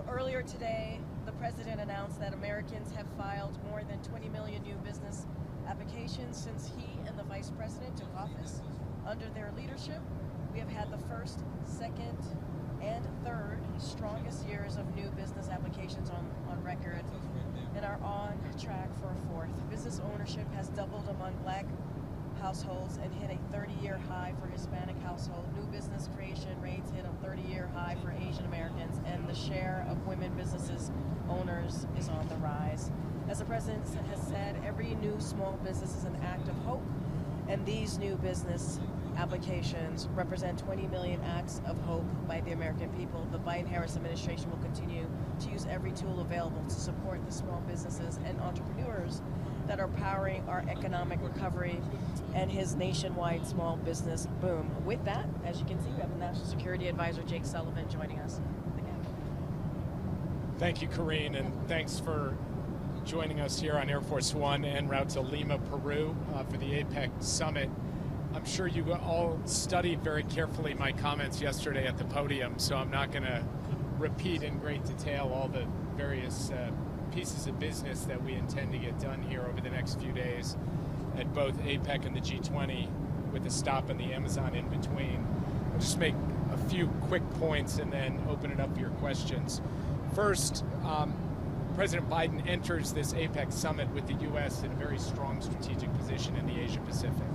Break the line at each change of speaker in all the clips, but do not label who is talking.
So earlier today, the president announced that Americans have filed more than 20 million new business applications since he and the vice president took office. Under their leadership, we have had the first, second, and third strongest years of new business applications on record and are on track for a fourth. Business ownership has doubled among Black households and hit a 30-year high for Hispanic households. New business creation rates hit a 30-year high for Asian Americans, and the share of women businesses owners is on the rise. As the president has said, every new small business is an act of hope, and these new business applications represent 20 million acts of hope by the American people. The Biden-Harris administration will continue to use every tool available to support the small businesses and entrepreneurs that are powering our economic recovery and his nationwide small business boom. With that, as you can see, we have the National Security Advisor, Jake Sullivan, joining us again.
Thank you, Karine, and thanks for joining us here on Air Force One en route to Lima, Peru for the APEC Summit. I'm sure you all studied very carefully my comments yesterday at the podium, so I'm not going to repeat in great detail all the various pieces of business that we intend to get done here over the next few days at both APEC and the G20, with a stop in the Amazon in between. I'll just make a few quick points and then open it up for your questions. First, President Biden enters this APEC summit with the U.S. in a very strong strategic position in the Asia Pacific.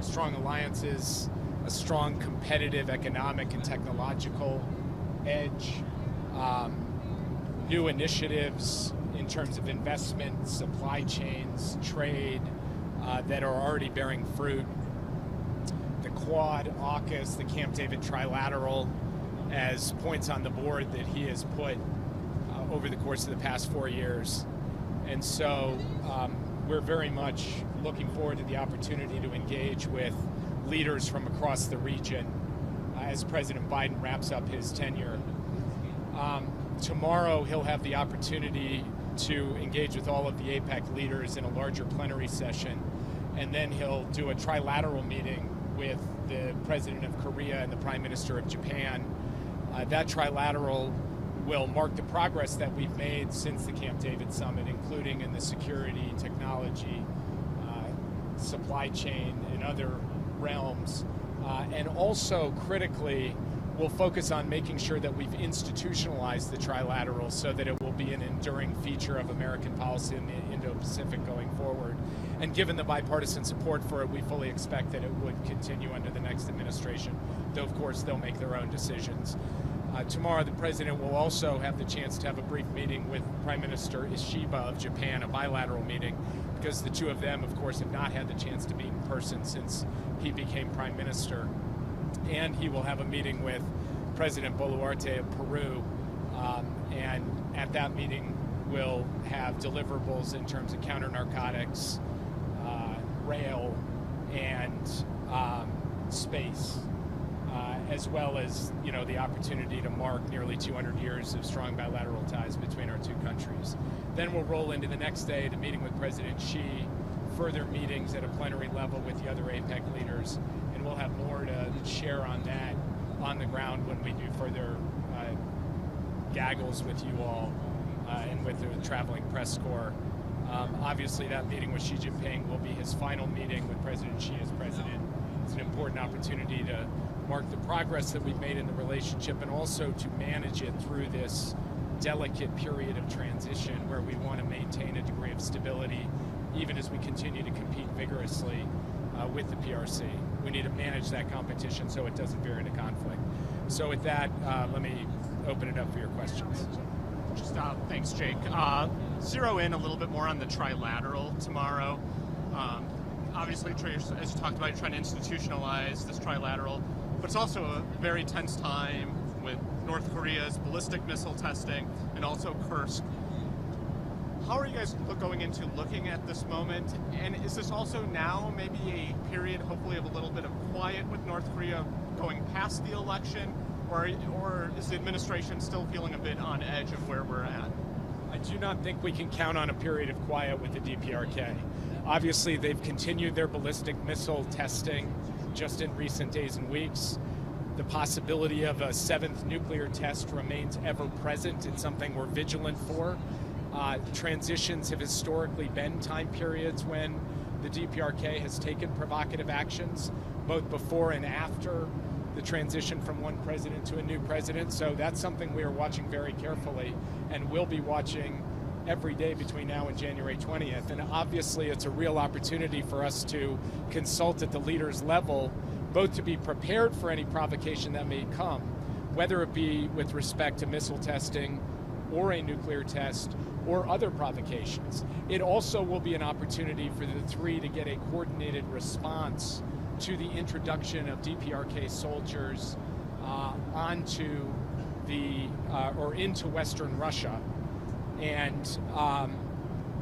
Strong alliances, a strong competitive economic and technological edge, new initiatives in terms of investment, supply chains, trade that are already bearing fruit. The Quad, AUKUS, the Camp David Trilateral as points on the board that he has put over the course of the past 4 years. And so we're very much looking forward to the opportunity to engage with leaders from across the region as President Biden wraps up his tenure. Tomorrow he'll have the opportunity to engage with all of the APEC leaders in a larger plenary session, and then he'll do a trilateral meeting with the President of Korea and the Prime Minister of Japan. That trilateral will mark the progress that we've made since the Camp David Summit, including in the security, technology, supply chain, and other realms. And also, critically, we'll focus on making sure that we've institutionalized the trilateral so that it will be an enduring feature of American policy in the Indo-Pacific going forward. And given the bipartisan support for it, we fully expect that it would continue under the next administration, though of course they'll make their own decisions. Tomorrow the president will also have the chance to have a brief meeting with Prime Minister Ishiba of Japan, a bilateral meeting, because the two of them, of course, have not had the chance to meet in person since he became Prime Minister. And he will have a meeting with President Boluarte of Peru, and at that meeting we'll have deliverables in terms of counter-narcotics, rail, and space, as well as, the opportunity to mark nearly 200 years of strong bilateral ties between our two countries. Then we'll roll into the next day to meeting with President Xi, further meetings at a plenary level with the other APEC leaders, and we'll have more to share on that on the ground when we do further gaggles with you all and with the traveling press corps. Obviously, that meeting with Xi Jinping will be his final meeting with President Xi as president. It's an important opportunity to mark the progress that we've made in the relationship and also to manage it through this delicate period of transition where we want to maintain a degree of stability even as we continue to compete vigorously with the PRC. We need to manage that competition so it doesn't veer into conflict. So with that, let me open it up for your questions.
Just thanks, Jake. Zero in a little bit more on the trilateral tomorrow. Obviously, as you talked about, you're trying to institutionalize this trilateral, but it's also a very tense time with North Korea's ballistic missile testing and also Kursk. How are you guys going into looking at this moment? And is this also now maybe a period, hopefully, of a little bit of quiet with North Korea going past the election? Or is the administration still feeling a bit on edge of where we're at?
I do not think we can count on a period of quiet with the DPRK. Obviously, they've continued their ballistic missile testing just in recent days and weeks. The possibility of a 7th nuclear test remains ever present. It's something we're vigilant for. Transitions have historically been time periods when the DPRK has taken provocative actions, both before and after the transition from one president to a new president. So that's something we are watching very carefully and will be watching every day between now and January 20th. And obviously it's a real opportunity for us to consult at the leaders level, both to be prepared for any provocation that may come, whether it be with respect to missile testing or a nuclear test or other provocations. It also will be an opportunity for the three to get a coordinated response to the introduction of DPRK soldiers onto the, or into Western Russia. And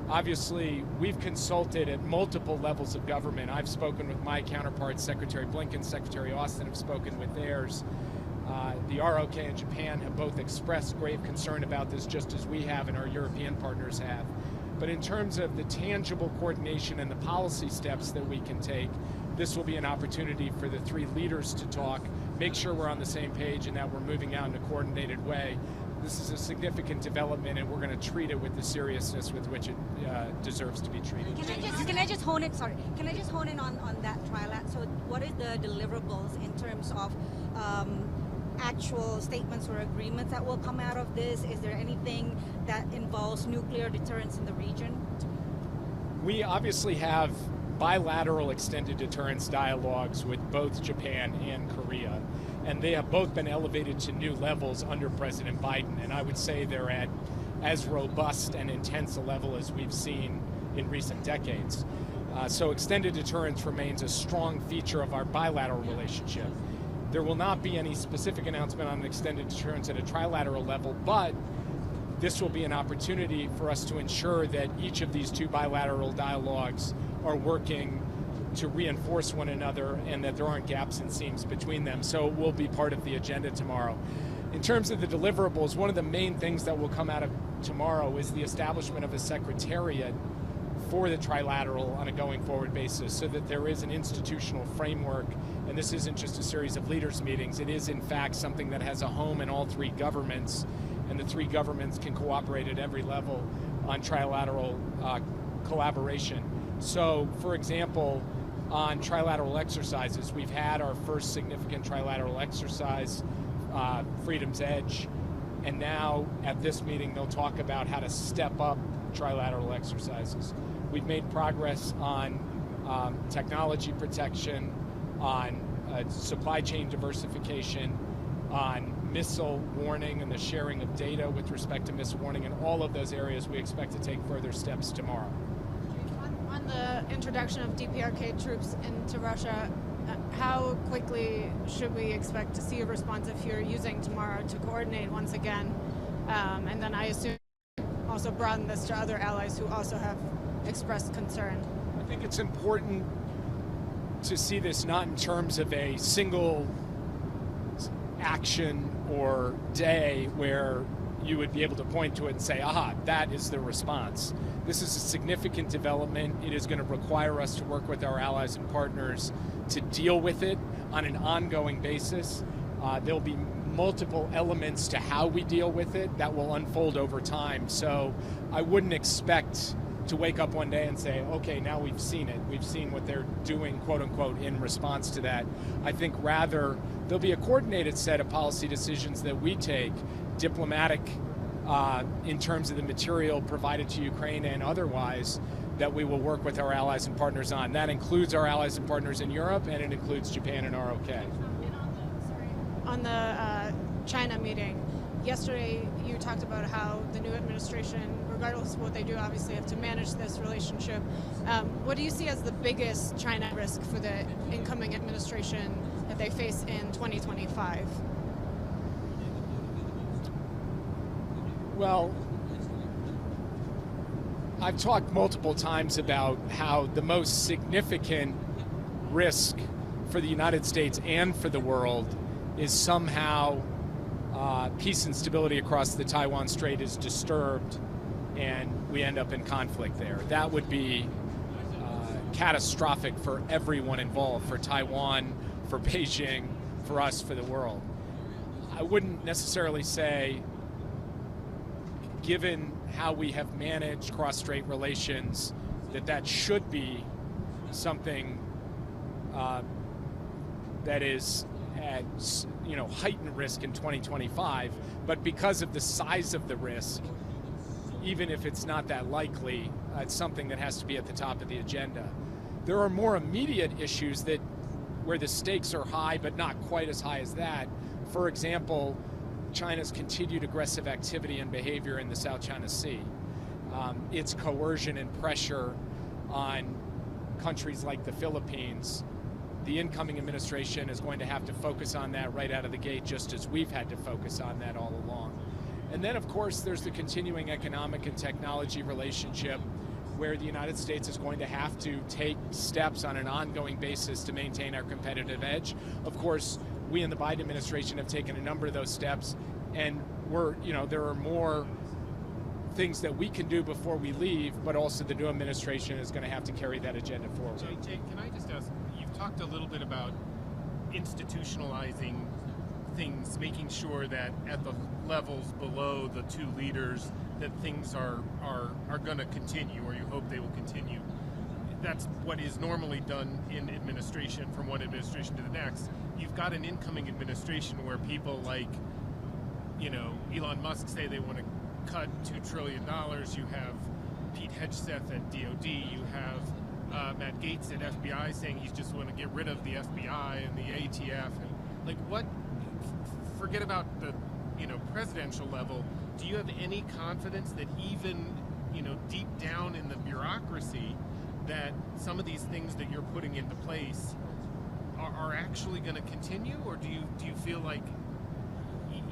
obviously, we've consulted at multiple levels of government. I've spoken with my counterparts, Secretary Blinken, Secretary Austin have spoken with theirs. The ROK and Japan have both expressed grave concern about this, just as we have and our European partners have. But in terms of the tangible coordination and the policy steps that we can take, this will be an opportunity for the three leaders to talk, make sure we're on the same page and that we're moving out in a coordinated way. This is a significant development, and we're going to treat it with the seriousness with which it deserves to be treated.
Can I just hone in? Sorry, can I just hone in on that trilat? So, what is the deliverables in terms of actual statements or agreements that will come out of this? Is there anything that involves nuclear deterrence in the region?
We obviously have bilateral extended deterrence dialogues with both Japan and Korea, and they have both been elevated to new levels under President Biden, and I would say they're at as robust and intense a level as we've seen in recent decades. So extended deterrence remains a strong feature of our bilateral relationship. There will not be any specific announcement on extended deterrence at a trilateral level, but this will be an opportunity for us to ensure that each of these two bilateral dialogues are working to reinforce one another and that there aren't gaps and seams between them. So it will be part of the agenda tomorrow. In terms of the deliverables, one of the main things that will come out of tomorrow is the establishment of a secretariat for the trilateral on a going forward basis, so that there is an institutional framework, and this isn't just a series of leaders meetings, it is in fact something that has a home in all three governments, and the three governments can cooperate at every level on trilateral collaboration. So, for example, on trilateral exercises, we've had our first significant trilateral exercise, Freedom's Edge, and now at this meeting they'll talk about how to step up trilateral exercises. We've made progress on technology protection, on supply chain diversification, on missile warning and the sharing of data with respect to missile warning. In all of those areas, we expect to take further steps tomorrow.
On the introduction of DPRK troops into Russia, how quickly should we expect to see a response if you're using tomorrow to coordinate once again? And then I assume also broaden this to other allies who also have expressed concern.
I think it's important to see this not in terms of a single action or day where you would be able to point to it and say, aha, that is the response. This is a significant development. It is going to require us to work with our allies and partners to deal with it on an ongoing basis. There'll be multiple elements to how we deal with it that will unfold over time. So I wouldn't expect to wake up one day and say, okay, now we've seen it. We've seen what they're doing, quote unquote, in response to that. I think rather there'll be a coordinated set of policy decisions that we take, diplomatic in terms of the material provided to Ukraine and otherwise, that we will work with our allies and partners on. That includes our allies and partners in Europe, and it includes Japan and ROK.
On the China meeting, yesterday you talked about how the new administration, regardless of what they do, obviously have to manage this relationship. What do you see as the biggest China risk for the incoming administration that they face in 2025?
Well, I've talked multiple times about how the most significant risk for the United States and for the world is somehow peace and stability across the Taiwan Strait is disturbed and we end up in conflict there. That would be catastrophic for everyone involved, for Taiwan, for Beijing, for us, for the world. I wouldn't necessarily say, given how we have managed cross-strait relations, that should be something that is at heightened risk in 2025. But because of the size of the risk, even if it's not that likely, it's something that has to be at the top of the agenda. There are more immediate issues where the stakes are high, but not quite as high as that. For example, China's continued aggressive activity and behavior in the South China Sea. Its coercion and pressure on countries like the Philippines. The incoming administration is going to have to focus on that right out of the gate, just as we've had to focus on that all along. And then, of course, there's the continuing economic and technology relationship, where the United States is going to have to take steps on an ongoing basis to maintain our competitive edge. Of course, we in the Biden administration have taken a number of those steps, and there are more things that we can do before we leave, but also the new administration is going to have to carry that agenda forward.
Jake, can I just ask, you've talked a little bit about institutionalizing things, making sure that at the levels below the two leaders that things are going to continue, or you hope they will continue. That's what is normally done in administration, from one administration to the next. You've got an incoming administration where people like, Elon Musk say they want to cut $2 trillion. You have Pete Hegseth at DOD. You have Matt Gaetz at FBI saying he's just want to get rid of the FBI and the ATF. And forget about the presidential level. Do you have any confidence that even deep down in the bureaucracy, that some of these things that you're putting into place are actually going to continue, or do you feel like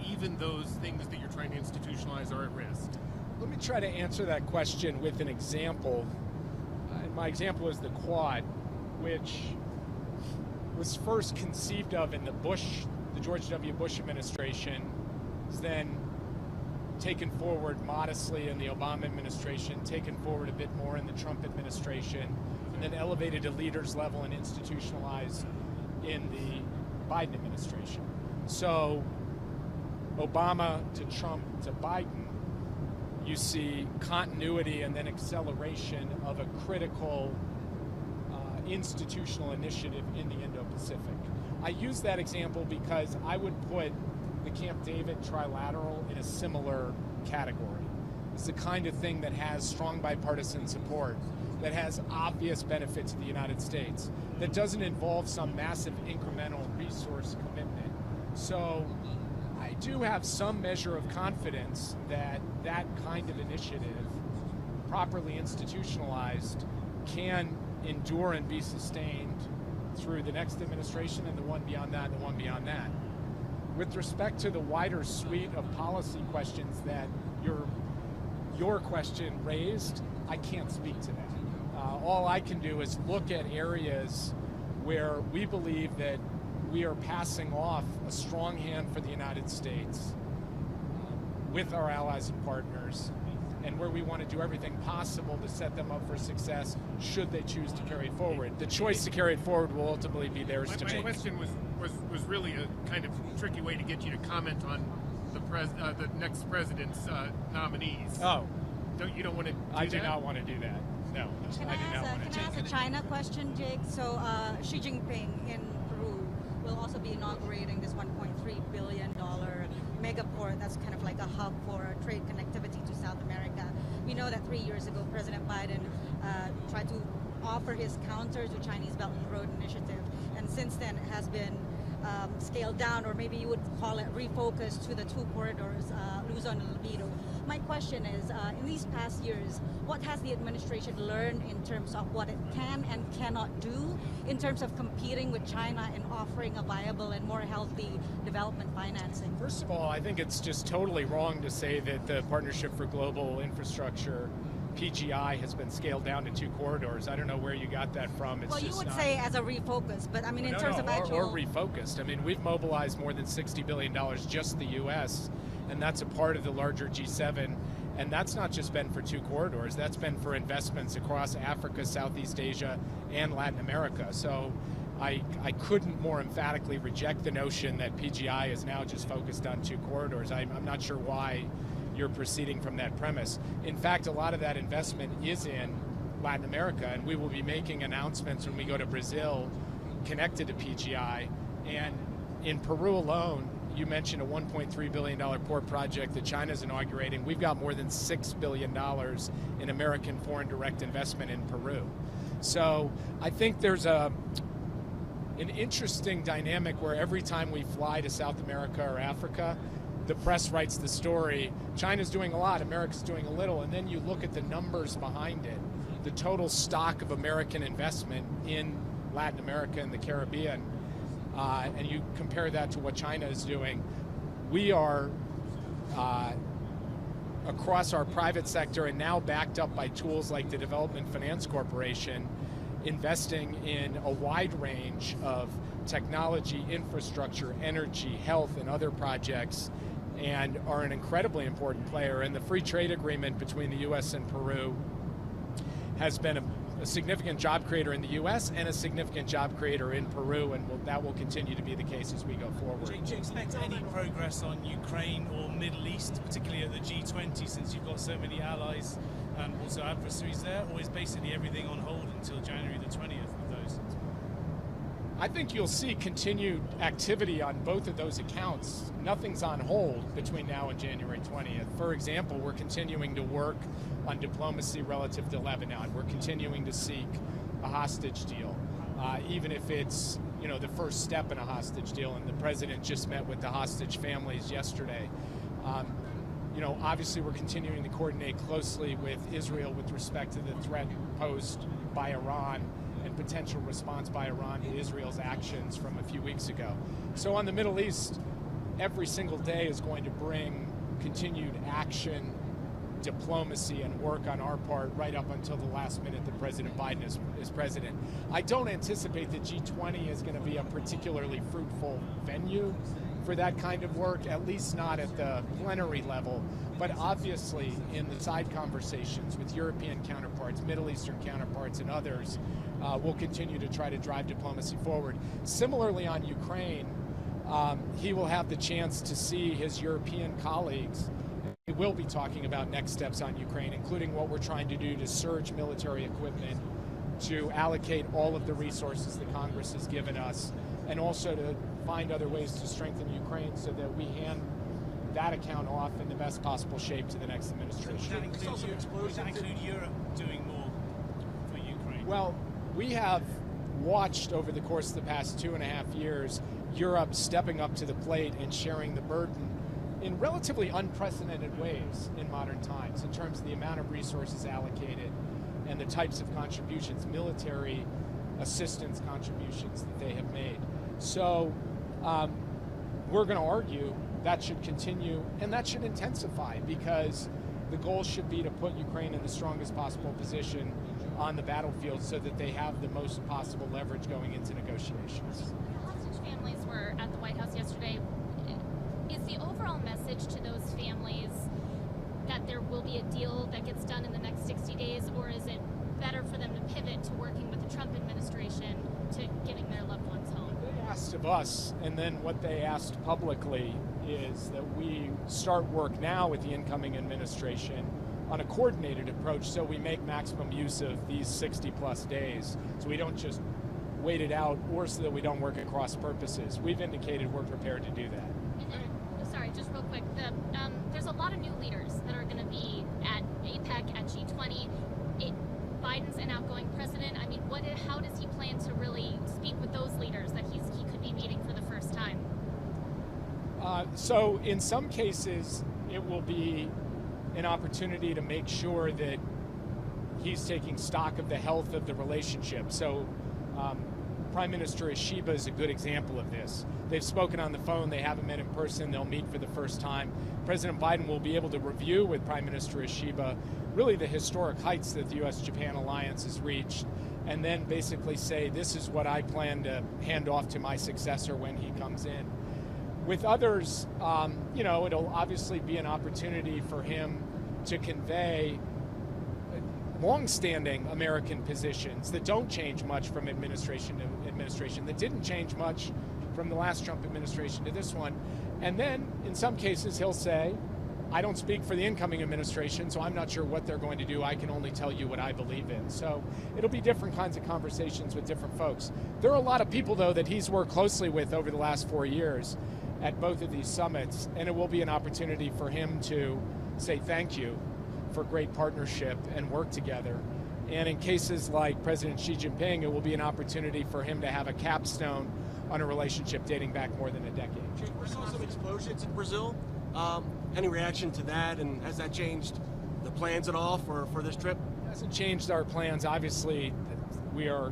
even those things that you're trying to institutionalize are at risk?
Let me try to answer that question with an example. My example is the Quad, which was first conceived of in the George W. Bush administration, was then taken forward modestly in the Obama administration, taken forward a bit more in the Trump administration, and then elevated to leaders level and institutionalized in the Biden administration. So Obama to Trump to Biden, you see continuity and then acceleration of a critical institutional initiative in the Indo-Pacific. I use that example because I would put the Camp David Trilateral in a similar category. It's the kind of thing that has strong bipartisan support, that has obvious benefit to the United States, that doesn't involve some massive incremental resource commitment. So I do have some measure of confidence that that kind of initiative, properly institutionalized, can endure and be sustained through the next administration and the one beyond that and the one beyond that. With respect to the wider suite of policy questions that your question raised, I can't speak to that. All I can do is look at areas where we believe that we are passing off a strong hand for the United States with our allies and partners, and where we want to do everything possible to set them up for success should they choose to carry it forward. The choice to carry it forward will ultimately be theirs to make.
My question was really a kind of tricky way to get you to comment on the next president's nominees.
Oh.
You don't want to do
I do
that?
not want to do that. No,
Can
I do not want to
I ask a China question, Jake? So Xi Jinping in Peru will also be inaugurating this $1.3 billion megaport that's kind of like a hub for trade connectivity to South America. We know that 3 years ago, President Biden tried to offer his counter to Chinese Belt and Road Initiative, and since then it has been scaled down, or maybe you would call it refocused to the two corridors, Luzon and Libido. My question is, in these past years, what has the administration learned in terms of what it can and cannot do in terms of competing with China and offering a viable and more healthy development financing?
First of all, I think it's just totally wrong to say that the Partnership for Global Infrastructure, PGI, has been scaled down to two corridors. I don't know where you got that from. It's
well, you would say as a refocus, but I mean in terms of actual...
Or refocused. I mean, we've mobilized more than $60 billion just the U.S., and that's a part of the larger G7. And that's not just been for two corridors. That's been for investments across Africa, Southeast Asia, and Latin America. So I couldn't more emphatically reject the notion that PGI is now just focused on 2 corridors. I'm not sure why you're proceeding from that premise. In fact, a lot of that investment is in Latin America, and we will be making announcements when we go to Brazil connected to PGI. And in Peru alone, you mentioned a $1.3 billion port project that China's inaugurating. We've got more than $6 billion in American foreign direct investment in Peru. So I think there's an interesting dynamic where every time we fly to South America or Africa, the press writes the story, China's doing a lot, America's doing a little, and then you look at the numbers behind it, the total stock of American investment in Latin America and the Caribbean, and you compare that to what China is doing. We are, across our private sector and now backed up by tools like the Development Finance Corporation, investing in a wide range of technology, infrastructure, energy, health, and other projects, and are an incredibly important player. And the free trade agreement between the U.S. and Peru has been a significant job creator in the U.S. and a significant job creator in Peru, and that will continue to be the case as we go forward.
Do you expect any progress on Ukraine or Middle East, particularly at the G20, since you've got so many allies and also adversaries there, or is basically everything on hold until January the 20th of those?
I think you'll see continued activity on both of those accounts. Nothing's on hold between now and January 20th. For example, we're continuing to work on diplomacy relative to Lebanon. We're continuing to seek a hostage deal, even if it's the first step in a hostage deal. And the president just met with the hostage families yesterday. Obviously we're continuing to coordinate closely with Israel with respect to the threat posed by Iran and potential response by Iran to Israel's actions from a few weeks ago. So on the Middle East, every single day is going to bring continued action, diplomacy, and work on our part right up until the last minute that President Biden is president. I don't anticipate that G20 is going to be a particularly fruitful venue for that kind of work, at least not at the plenary level. But obviously in the side conversations with European counterparts, Middle Eastern counterparts, and others, we'll continue to try to drive diplomacy forward. Similarly on Ukraine, he will have the chance to see his European colleagues. We will be talking about next steps on Ukraine, including what we're trying to do to surge military equipment, to allocate all of the resources that Congress has given us, and also to find other ways to strengthen Ukraine so that we hand that account off in the best possible shape to the next administration.
Would that include Europe doing more for Ukraine?
Well, we have watched over the course of the past 2.5 years Europe stepping up to the plate and sharing the burden in relatively unprecedented ways in modern times in terms of the amount of resources allocated and the types of contributions, military assistance contributions that they have made. So we're going to argue that should continue and that should intensify, because the goal should be to put Ukraine in the strongest possible position on the battlefield so that they have the most possible leverage going into negotiations.
Hostage families were at the White House yesterday. Is the overall message to those families that there will be a deal that gets done in the next 60 days, or is it better for them to pivot to working with the Trump administration to getting their loved ones home?
They asked of us, and then what they asked publicly is that we start work now with the incoming administration on a coordinated approach so we make maximum use of these 60-plus days, so we don't just wait it out, or so that we don't work at cross purposes. We've indicated we're prepared to do that.
And then, sorry, just real quick, there's a lot of new leaders that are going to be at APEC, at G20. Biden's an outgoing president. I mean, how does he plan to really speak with those leaders that he could be meeting for the first time?
So in some cases, it will be an opportunity to make sure that he's taking stock of the health of the relationship. So Prime Minister Ishiba is a good example of this. They've spoken on the phone, they haven't met in person, they'll meet for the first time. President Biden will be able to review with Prime Minister Ishiba really the historic heights that the U.S.-Japan alliance has reached, and then basically say, this is what I plan to hand off to my successor when he comes in. With others, it'll obviously be an opportunity for him to convey long-standing American positions that don't change much from administration to administration, that didn't change much from the last Trump administration to this one. And then, in some cases, he'll say, I don't speak for the incoming administration, so I'm not sure what they're going to do. I can only tell you what I believe in. So it'll be different kinds of conversations with different folks. There are a lot of people, though, that he's worked closely with over the last 4 years at both of these summits, and it will be an opportunity for him to say thank you for great partnership and work together. And in cases like President Xi Jinping, it will be an opportunity for him to have a capstone on a relationship dating back more than a decade.
We saw some explosions in Brazil. Any reaction to that, and has that changed the plans at all for this trip?
It hasn't changed our plans. Obviously, we are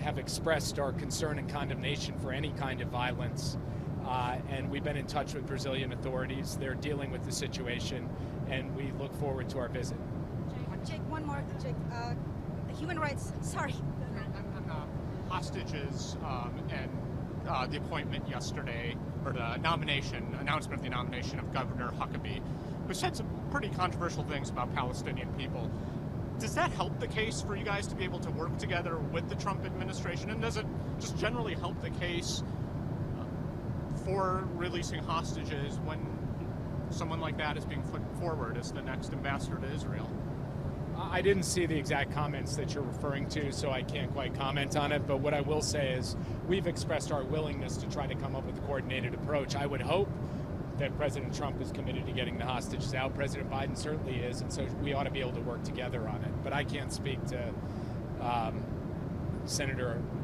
have expressed our concern and condemnation for any kind of violence, and we've been in touch with Brazilian authorities. They're dealing with the situation, and we look forward to our visit.
Jake, one more. Jake, human rights. Sorry.
Hostages and the appointment yesterday, or the announcement of the nomination of Governor Huckabee, who said some pretty controversial things about Palestinian people. Does that help the case for you guys to be able to work together with the Trump administration? And does it just generally help the case for releasing hostages when someone like that is being put forward as the next ambassador to Israel?
I didn't see the exact comments that you're referring to, so I can't quite comment on it. But what I will say is we've expressed our willingness to try to come up with a coordinated approach. I would hope that President Trump is committed to getting the hostages out. President Biden certainly is, and so we ought to be able to work together on it. But I can't speak to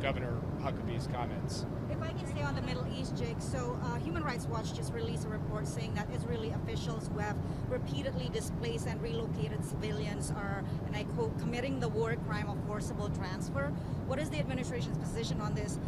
Governor Huckabee's comments.
If I can stay on the Middle East, Jake, so Human Rights Watch just released a report saying that Israeli officials who have repeatedly displaced and relocated civilians are, and I quote, committing the war crime of forcible transfer. What is the administration's position on this,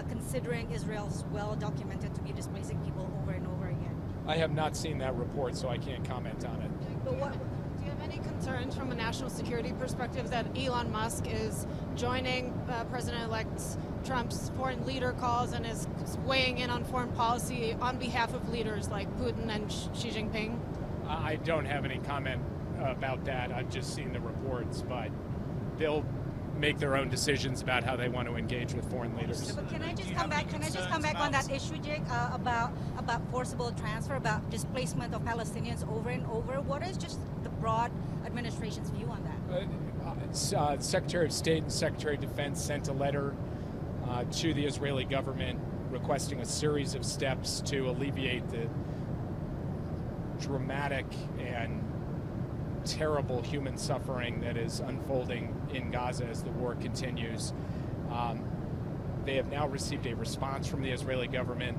considering Israel's well documented to be displacing people over and over again?
I have not seen that report, so I can't comment on it.
Do you have any concerns from a national security perspective that Elon Musk is joining President-elect Trump's foreign leader calls and is weighing in on foreign policy on behalf of leaders like Putin and Xi Jinping?
I don't have any comment about that. I've just seen the reports, but they'll make their own decisions about how they want to engage with foreign leaders.
But can I just come back on that issue, Jake, about forcible transfer, about displacement of Palestinians over and over? What is just the broad administration's view on that?
Secretary of State and Secretary of Defense sent a letter to the Israeli government requesting a series of steps to alleviate the dramatic and terrible human suffering that is unfolding in Gaza as the war continues. They have now received a response from the Israeli government,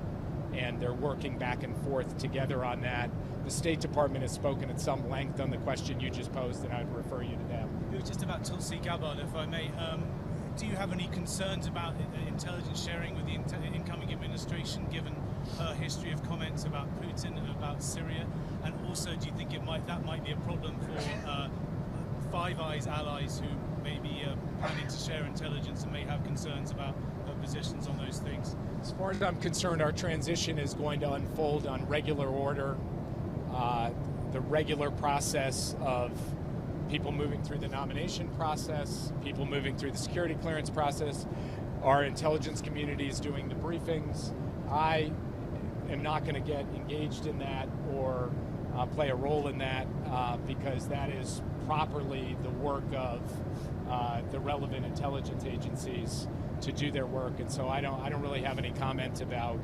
and they're working back and forth together on that. The State Department has spoken at some length on the question you just posed, and I'd refer you to them.
It was just about Tulsi Gabbard, if I may. Do you have any concerns about intelligence sharing with the incoming administration, given her history of comments about Putin and about Syria? And also, do you think that might be a problem for Five Eyes allies who may be planning to share intelligence and may have concerns about her positions on those things?
As far as I'm concerned, our transition is going to unfold on regular order. The regular process of people moving through the nomination process, people moving through the security clearance process, our intelligence community is doing the briefings. I am not going to get engaged in that or play a role in that because that is properly the work of the relevant intelligence agencies to do their work. And so I don't really have any comment about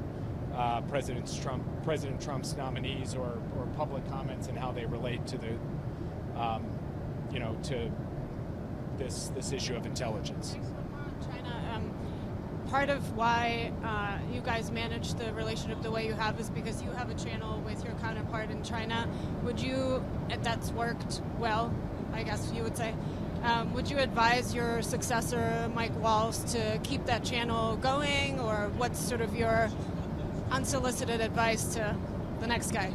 President Trump's nominees or public comments and how they relate to the to this issue of intelligence.
China, part of why you guys manage the relationship the way you have is because you have a channel with your counterpart in China. Would you, that's worked well, I guess you would say, would you advise your successor, Mike Waltz, to keep that channel going, or what's sort of your unsolicited advice to the next guy?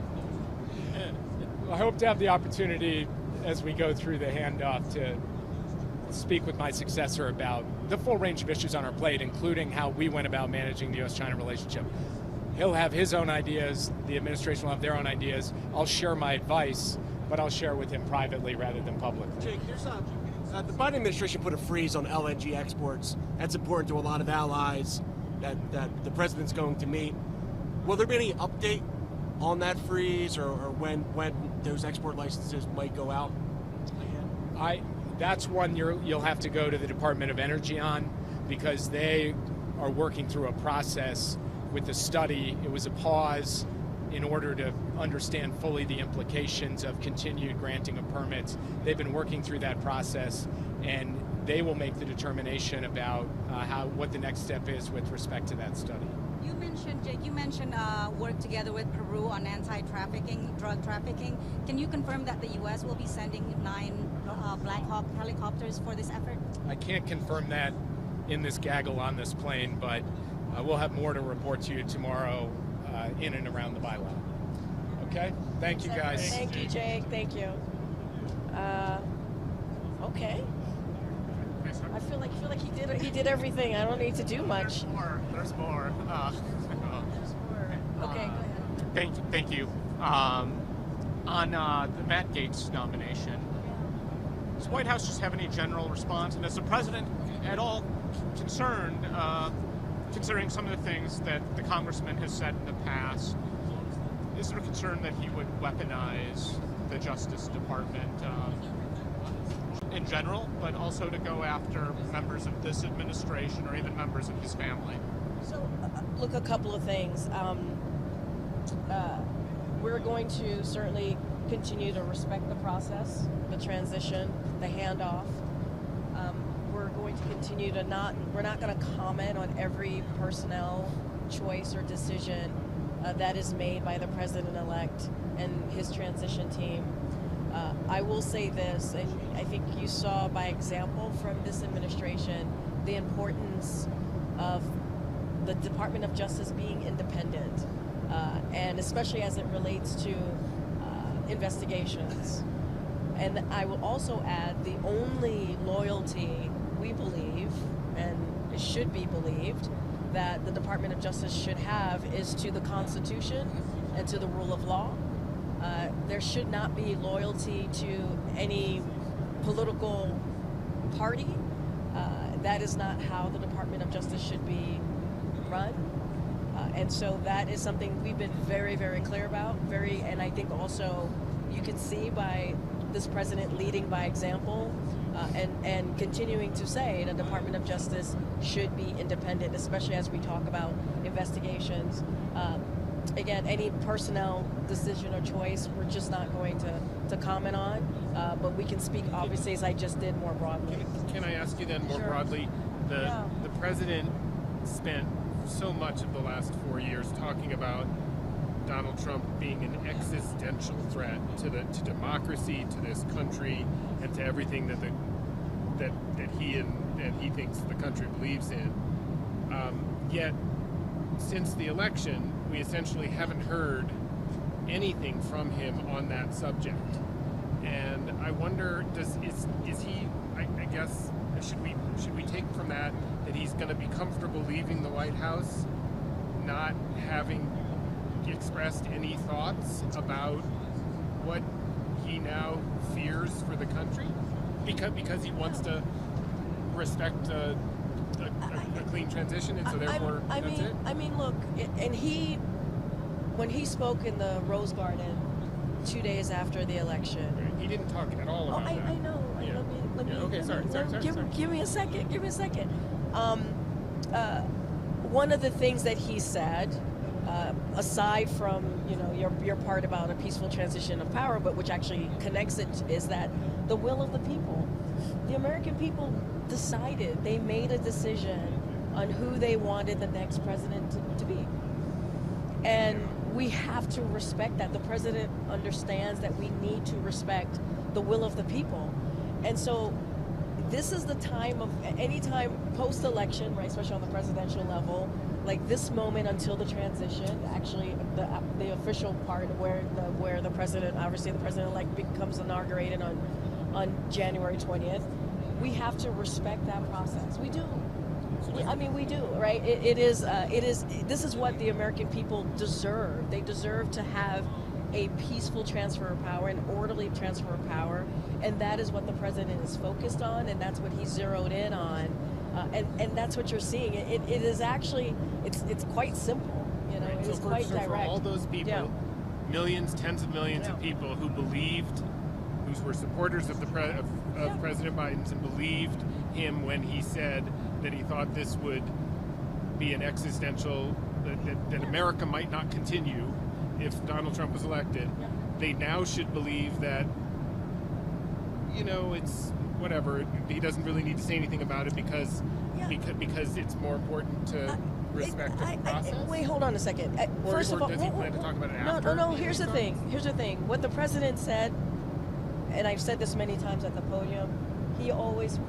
I hope to have the opportunity as we go through the handoff to speak with my successor about the full range of issues on our plate, including how we went about managing the U.S.-China relationship. He'll have his own ideas, the administration will have their own ideas. I'll share my advice but I'll share with him privately rather than publicly.
Jake, there's the Biden administration put a freeze on LNG exports. That's important to a lot of allies that the president's going to meet. Will there be any update on that freeze, or when those export licenses might go out?
That's one you'll have to go to the Department of Energy on, because they are working through a process with the study. It was a pause in order to understand fully the implications of continued granting of permits. They've been working through that process, and they will make the determination about what the next step is with respect to that study.
You mentioned, Jake, work together with Peru on anti-trafficking, drug trafficking. Can you confirm that the U.S. will be sending 9 Black Hawk helicopters for this effort?
I can't confirm that in this gaggle on this plane, but we'll have more to report to you tomorrow in and around the bylaw. Okay? Thank you, guys.
Thank you, Jake. Thank you. Okay. I feel like he did everything. I don't need to do much.
There's more.
Okay, go ahead.
Thank you. On the Matt Gaetz nomination, does the White House just have any general response? And is the president at all concerned, considering some of the things that the congressman has said in the past, is there a concern that he would weaponize the Justice Department in general, but also to go after members of this administration or even members of his family?
So, look, a couple of things. We're going to certainly continue to respect the process, the transition, the handoff. We're going to continue to we're not going to comment on every personnel choice or decision that is made by the president-elect and his transition team. I will say this, and I think you saw by example from this administration the importance of the Department of Justice being independent, and especially as it relates to investigations. And I will also add the only loyalty we believe, and it should be believed, that the Department of Justice should have is to the Constitution and to the rule of law. There should not be loyalty to any political party. That is not how the Department of Justice should be run. And so that is something we've been very, very clear about. And I think also you can see by this president leading by example and continuing to say the Department of Justice should be independent, especially as we talk about investigations. Again, any personnel decision or choice, we're just not going to comment on, but we can speak, obviously, as I just did, more broadly.
Can I ask you then more broadly, the president spent so much of the last 4 years talking about Donald Trump being an existential threat to democracy, to this country, and to everything that he thinks the country believes in. Yet, since the election, we essentially haven't heard anything from him on that subject. And I wonder, is he? I guess should we take from that he's going to be comfortable leaving the White House, not having expressed any thoughts about what he now fears for the country, because he wants to respect a clean transition, and so therefore that's it?
I mean, look, and when he spoke in the Rose Garden 2 days after the election,
he didn't talk at all about that.
I know.
Yeah.
Let me.
Okay, sorry.
Give me a second. One of the things that he said, aside from your part about a peaceful transition of power, but which actually connects it, is that the will of the people. The American people decided, they made a decision on who they wanted the next president to be. And we have to respect that. The president understands that we need to respect the will of the people. And so this is the time of, any time post-election, right, especially on the presidential level, like this moment until the transition, actually the official part where the president, obviously the president-elect becomes inaugurated on January 20th, we have to respect that process. We do. I mean, we do, right? This is what the American people deserve. They deserve to have a peaceful transfer of power, an orderly transfer of power, and that is what the president is focused on, and that's what he zeroed in on, and that's what you're seeing. It is actually, it's quite simple, you know,
Right.
it is quite
for
direct.
all those people, millions, tens of millions of people who believed, who were supporters of President Biden and believed him when he said that he thought this would be an existential, that America might not continue if Donald Trump was elected. They now should believe that, you know, it's whatever. He doesn't really need to say anything about it because it's more important to respect the process.
Wait, hold on a second. First of all,
does he plan to talk about it after?
No. Here's the thing. What the president said, and I've said this many times at the podium, he always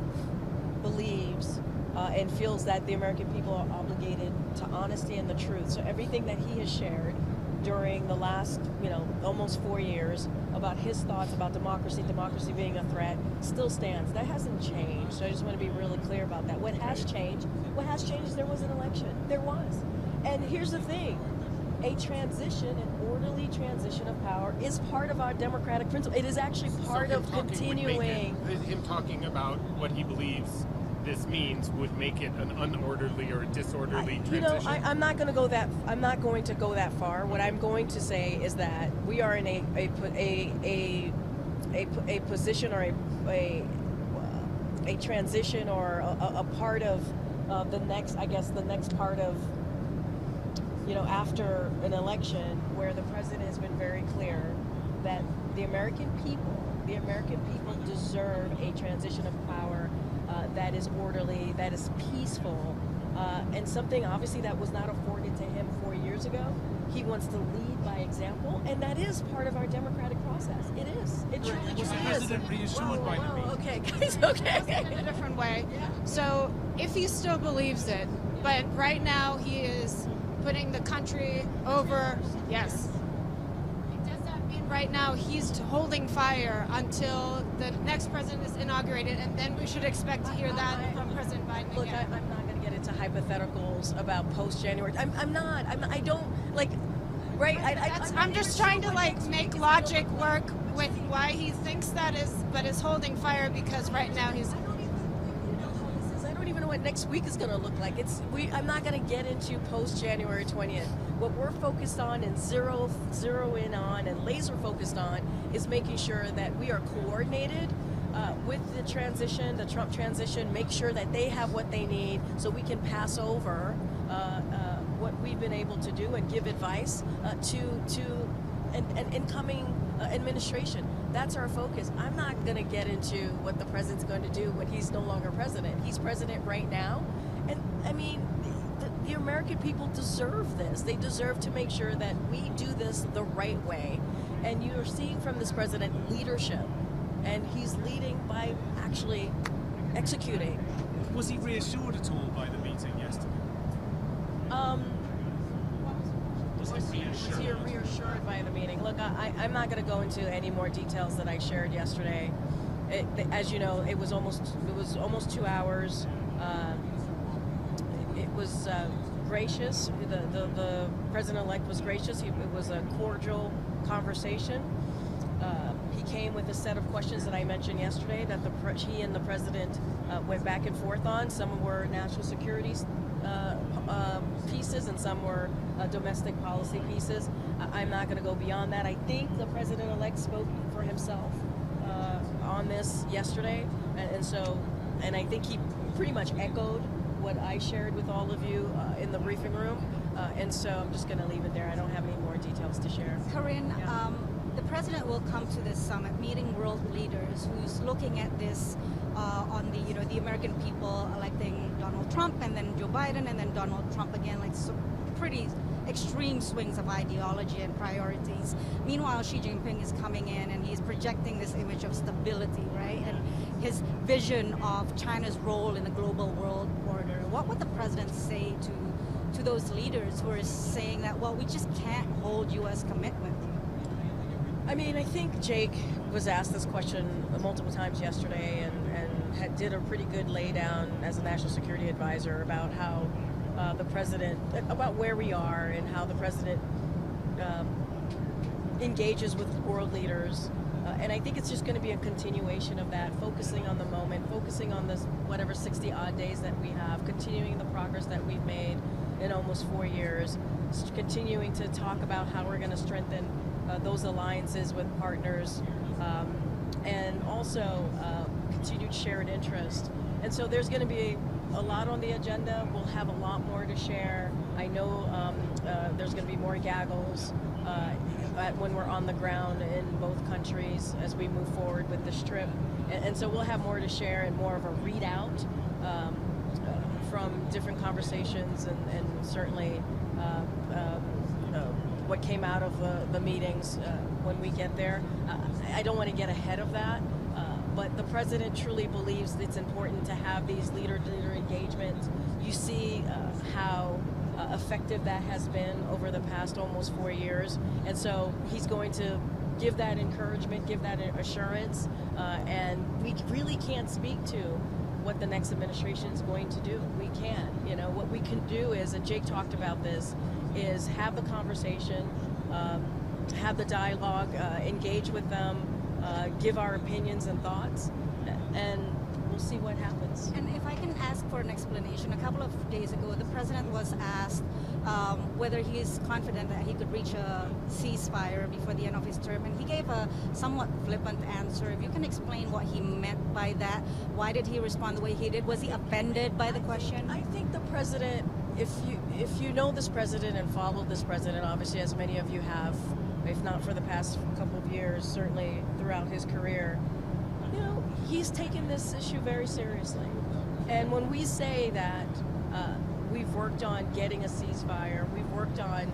believes and feels that the American people are obligated to honesty and the truth. So everything that he has shared during the last, almost 4 years about his thoughts about democracy being a threat, still stands. That hasn't changed. So I just want to be really clear about that. What has changed is there was an election. There was. And here's the thing. A transition, an orderly transition of power is part of our democratic principle. It is actually part of continuing.
Him talking about what he believes this means would make it an unorderly or a disorderly transition.
I'm not going to go that far. What I'm going to say is that we are in a position or a transition or a part of the next part of after an election where the president has been very clear that the American people deserve a transition of power that is orderly, that is peaceful, and something obviously that was not afforded to him 4 years ago. He wants to lead by example, and that is part of our democratic process. It is. It truly
Was the president reassured by the meeting?
Okay, guys, okay.
In a different way. So if he still believes it, but right now he is putting the country over, yes. Does that mean right now he's holding fire until the next president is inaugurated, and then we should expect to hear that from President Biden
Look,
again?
I'm not going to get into hypotheticals about post-January. I'm not. I don't, like, right?
I'm just trying to, make logic work with why he thinks that is, but is holding fire because right now he's...
I don't even know what next week is going to look like. I'm not going to get into post-January 20th. What we're focused on and zero in on and laser focused on is making sure that we are coordinated with the transition, the Trump transition, make sure that they have what they need so we can pass over what we've been able to do and give advice to an incoming administration. That's our focus. I'm not going to get into what the president's going to do when he's no longer president. He's president right now. And I mean, the American people deserve this. They deserve to make sure that we do this the right way. And you're seeing from this president leadership. And he's leading by actually executing.
Was he reassured at all by the meeting yesterday?
Was he reassured by the meeting? Look, I'm not going to go into any more details that I shared yesterday. As you know, it was almost 2 hours. It was gracious. The president-elect was gracious. It was a cordial conversation. He came with a set of questions that I mentioned yesterday that he and the president went back and forth on. Some were national security pieces and some were domestic policy pieces. I'm not going to go beyond that. I think the president-elect spoke for himself on this yesterday, and I think he pretty much echoed what I shared with all of you in the briefing room, and so I'm just going to leave it there. I don't have any more details to share.
Karine, the president will come to this summit meeting world leaders who's looking at this on the American people electing Donald Trump and then Joe Biden and then Donald Trump again, like pretty extreme swings of ideology and priorities. Meanwhile, Xi Jinping is coming in and he's projecting this image of stability, right? And his vision of China's role in the global world order. What would the president say to those leaders who are saying that, well, we just can't hold U.S. commitment?
I mean, I think Jake was asked this question multiple times yesterday and did a pretty good laydown as a national security advisor about how the president, about where we are and how the president engages with world leaders. And I think it's just going to be a continuation of that, focusing on the moment, focusing on this whatever 60 odd days that we have, continuing the progress that we've made in almost 4 years, continuing to talk about how we're going to strengthen those alliances with partners, and also continued shared interest. And so there's going to be a lot on the agenda. We'll have a lot more to share. I know there's going to be more gaggles when we're on the ground in both countries as we move forward with this trip. And so we'll have more to share and more of a readout from different conversations and certainly what came out of the meetings when we get there. I don't want to get ahead of that, but the president truly believes it's important to have these leader-to-leader engagements. You see how effective that has been over the past almost 4 years, and so he's going to give that encouragement, give that assurance, and we really can't speak to what the next administration is going to do. We can't. You know, what we can do is, and Jake talked about this, is have the conversation, have the dialogue, engage with them, give our opinions and thoughts, and we'll see what happens.
And if I can ask for an explanation, a couple of days ago, the president was asked whether he is confident that he could reach a ceasefire before the end of his term, and he gave a somewhat flippant answer. If you can explain what he meant by that, why did he respond the way he did? Was he offended by the question?
I think the president, if you know this president and followed this president, obviously as many of you have, if not for the past couple of years, certainly throughout his career, you know, he's taken this issue very seriously. And when we say that we've worked on getting a ceasefire, we've worked on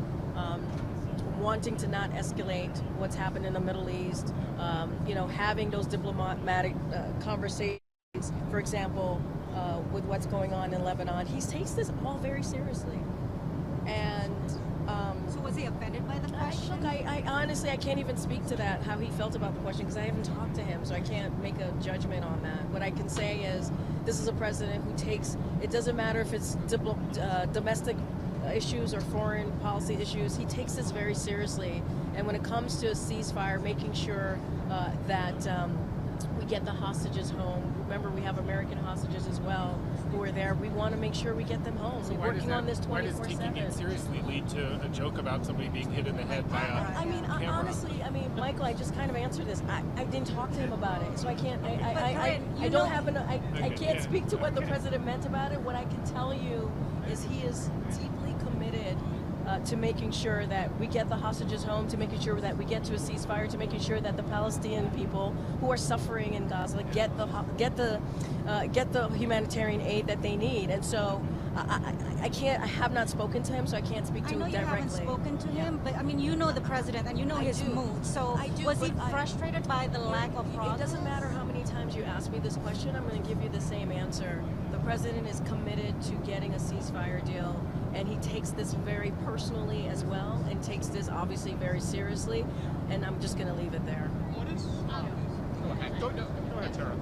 wanting to not escalate what's happened in the Middle East, you know, having those diplomatic conversations, for example, with what's going on in Lebanon, he takes this all very seriously. And
so was he offended by the question?
Look, I honestly, I can't even speak to that, how he felt about the question, because I haven't talked to him, so I can't make a judgment on that. What I can say is, this is a president who takes, it doesn't matter if it's domestic issues or foreign policy issues, he takes this very seriously. And when it comes to a ceasefire, making sure that we get the hostages home. Remember, we have American hostages as well who are there. We want to make sure we get them home.
So
We're working on this 24/7.
Why does taking it seriously lead to a joke about somebody being hit in the head by a
I mean,
camera?
honestly, I mean, Michael, I just kind of answered this. I didn't talk to him about it, so I can't. I can't speak to what the president meant about it. What I can tell you is he is deeply committed to making sure that we get the hostages home, to making sure that we get to a ceasefire, to making sure that the Palestinian people who are suffering in Gaza get the humanitarian aid that they need. And so I can't. I have not spoken to him, so I can't speak to him directly.
I know you haven't spoken to him, but I mean, you know the president and you know his mood. So was he frustrated by the lack of progress?
It doesn't matter how many times you ask me this question. I'm going to give you the same answer. The president is committed to getting a ceasefire deal, and he takes this very personally as well, and takes this obviously very seriously. And I'm just going to leave it there.
What is? Go ahead, Tara.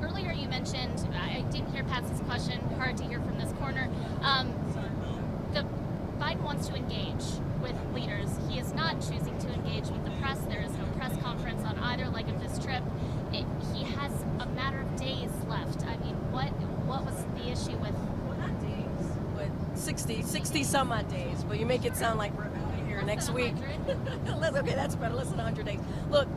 Earlier you mentioned, I didn't hear Patsy's question, hard to hear from this corner. Biden wants to engage with leaders. He is not choosing to engage with the press. There is no press conference on either leg of this trip. He has a matter of days left. I mean, what was the issue with?
Well, not days, but 60 some odd days. But you make it sound like we're out of here next week. Okay, that's better. Less than 100 days. Look,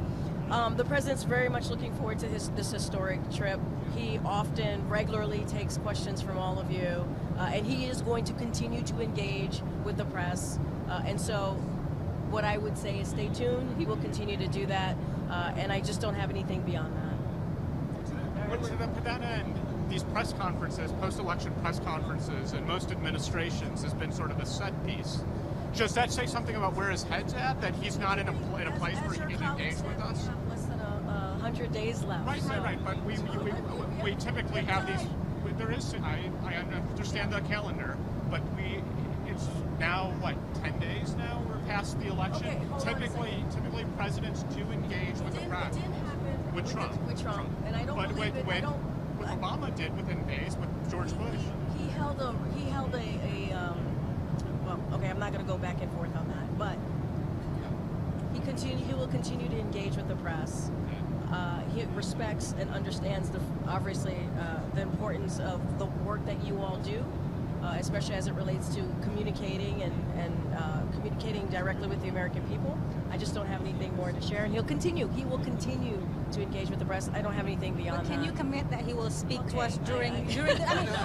the president's very much looking forward to this historic trip. He often, regularly takes questions from all of you, and he is going to continue to engage with the press. And so what I would say is stay tuned. He will continue to do that, and I just don't have anything beyond that.
But that end, these press conferences, post-election press conferences, in most administrations has been sort of a set piece. Does that say something about where his head's at? That he's not in a place where he can engage with us?
Less than 100 days left.
Right. But we typically have these. There is. I understand the calendar, but it's now what 10 days now. We're past the election.
Okay,
typically presidents do engage with the press.
It didn't happen
with Trump.
With Trump, and I don't believe it.
What Obama did within days with George Bush.
He held a well, okay, I'm not going to go back and forth on that, but He will continue to engage with the press. He respects and understands obviously the importance of the work that you all do, especially as it relates to communicating and communicating directly with the American people. I just don't have anything more to share, and he will continue to engage with the press. I don't have anything beyond
But can
that.
you commit that he will speak to us during I mean,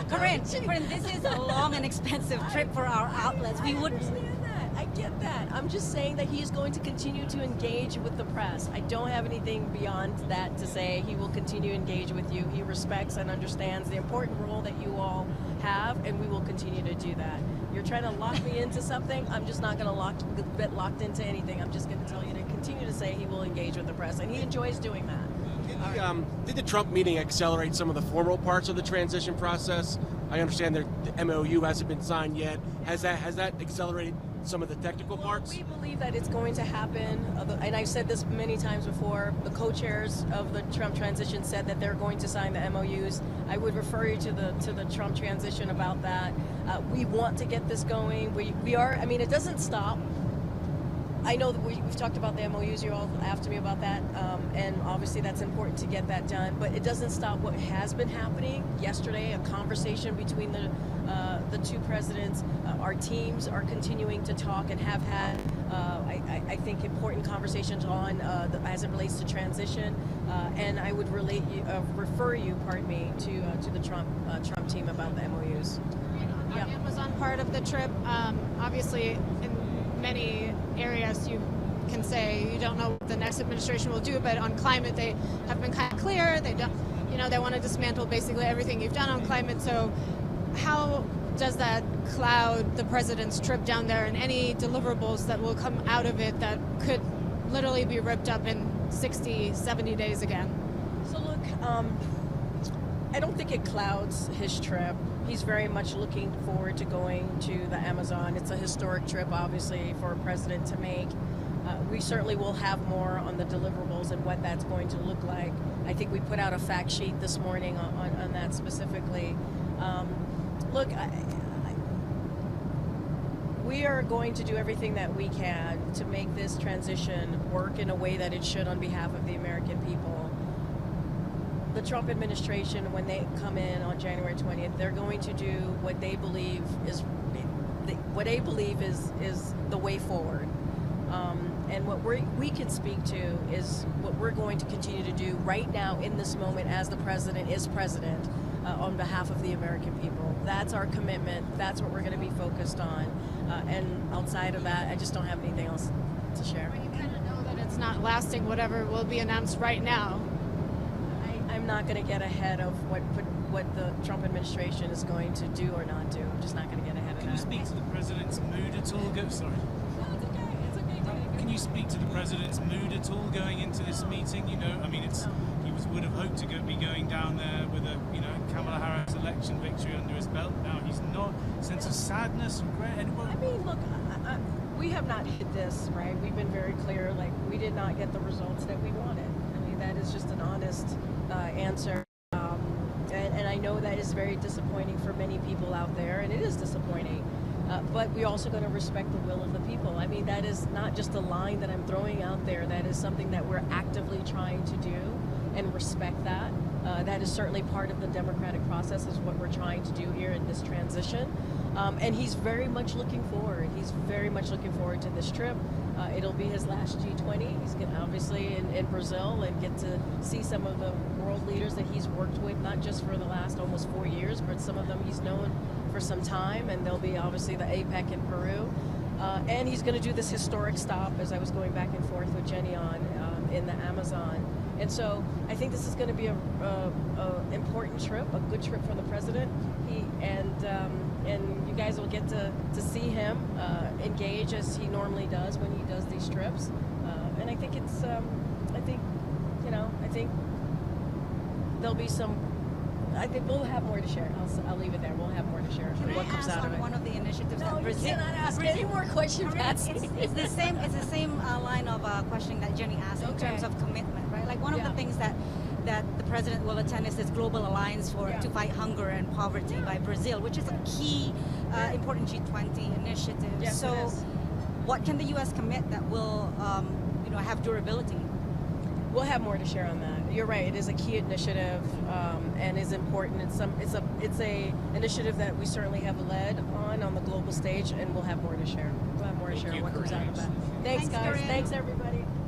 Karine, this is a long and expensive trip for our outlets. We would
understand that. I get that. I'm just saying that he is going to continue to engage with the press. I don't have anything beyond that to say. He will continue to engage with you. He respects and understands the important role that you all have, and we will continue to do that. You're trying to lock me into something. I'm just not going to get locked into anything. I'm just going to tell you to continue to say he will engage with the press, and he enjoys doing that.
Did the Trump meeting accelerate some of the formal parts of the transition process? I understand the MOU hasn't been signed yet. Has that accelerated some of the technical parts?
We believe that it's going to happen, and I've said this many times before. The co-chairs of the Trump transition said that they're going to sign the MOUs. I would refer you to the Trump transition about that. We want to get this going. We are. I mean, it doesn't stop. I know that we've talked about the MOUs. You all asked me about that, and obviously that's important to get that done. But it doesn't stop what has been happening. Yesterday, a conversation between the two presidents. Our teams are continuing to talk and have had, I think, important conversations on as it relates to transition. And I would refer you, to the Trump team about the MOUs.
On the Amazon part of the trip, obviously in many areas you can say you don't know what the next administration will do, but on climate they have been kind of clear. They don't, they want to dismantle basically everything you've done on climate. So how does that cloud the president's trip down there and any deliverables that will come out of it that could literally be ripped up in 60, 70 days again?
So look, I don't think it clouds his trip. He's very much looking forward to going to the Amazon. It's a historic trip, obviously, for a president to make. We certainly will have more on the deliverables and what that's going to look like. I think we put out a fact sheet this morning on that specifically. Look, we are going to do everything that we can to make this transition work in a way that it should on behalf of the American people. The Trump administration, when they come in on January 20th, they're going to do what they believe is the way forward. And what we can speak to is what we're going to continue to do right now in this moment as the president is president on behalf of the American people. That's our commitment. That's what we're going to be focused on. And outside of that, I just don't have anything else to share.
You kind of know that it's not lasting whatever will be announced right now.
I'm not going to get ahead of what the Trump administration is going to do or not do. I'm just not going to get ahead of that.
Can you speak to the president's mood at all? Sorry.
No, it's okay. It's okay.
Can you speak to the president's mood at all going into this meeting? He would have hoped to be going down there with a Kamala Harris election victory under his belt. Now he's not. Sense of sadness, regret.
I mean, look, we have not hid this, right? We've been very clear. Like, we did not get the results that we wanted. I mean, that is just an honest answer. And I know that is very disappointing for many people out there, and it is disappointing. But we're also going to respect the will of the people. I mean, that is not just a line that I'm throwing out there. That is something that we're actively trying to do and respect that. That is certainly part of the democratic process, is what we're trying to do here in this transition. And he's very much looking forward. He's very much looking forward to this trip. It'll be his last G20. He's going to obviously in Brazil and get to see some of the world leaders that he's worked with, not just for the last almost 4 years, but some of them he's known for some time. And there'll be obviously the Apec in Peru. And he's going to do this historic stop, as I was going back and forth with Jenny on, in the Amazon. And so I think this is going to be a important trip, a good trip for the president. And you guys will get to see him engage as he normally does when he does these trips. And I think it's, I think there'll be some. I think we'll have more to share. I'll leave it there. We'll have more to share.
Can
what
I
comes
ask
out
on
of it.
one of the initiatives
No,
that Brazil?
you cannot ask any more questions, Patsy.
It's the same line of questioning that Jenny asked in terms of commitment, right? Like one of the things that the president will attend is this Global Alliance to Fight Hunger and Poverty by Brazil, which is a key important G20 initiative.
Yes,
so
it is.
what can the U.S. commit that will have durability?
We'll have more to share on that. You're right. It is a key initiative and is important. It's a initiative that we certainly have led on the global stage, and we'll have more to share. We'll have more to share on what comes out of that. Thanks, guys.
Karine.
Thanks, everybody.